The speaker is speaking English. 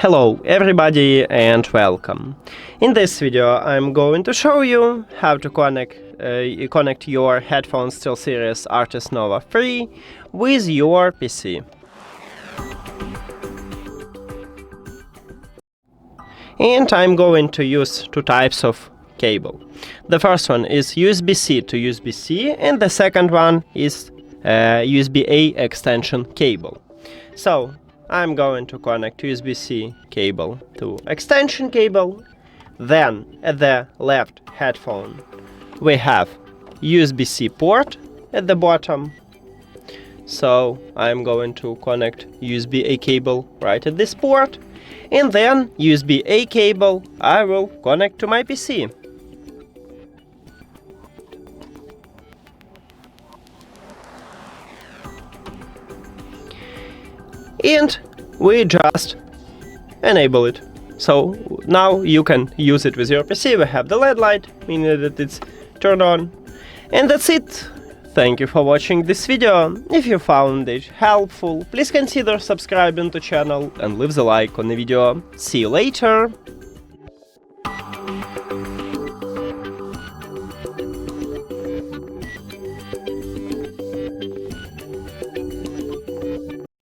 Hello everybody and welcome. In this video I'm going to show you how to connect your headphones STEELSERIES Arctis Nova 3 with your PC. And I'm going to use two types of cable. The first one is USB-C to USB-C and the second one is USB-A extension cable. So I'm going to connect USB-C cable to extension cable. Then at the left headphone we have USB-C port at the bottom. So I'm going to connect USB-A cable right at this port, and then USB-A cable I will connect to my PC. And we just enable it. So now you can use it with your PC. We have the LED light, meaning that it's turned on. And that's it. Thank you for watching this video. If you found it helpful, please consider subscribing to the channel and leave the like on the video. See you later!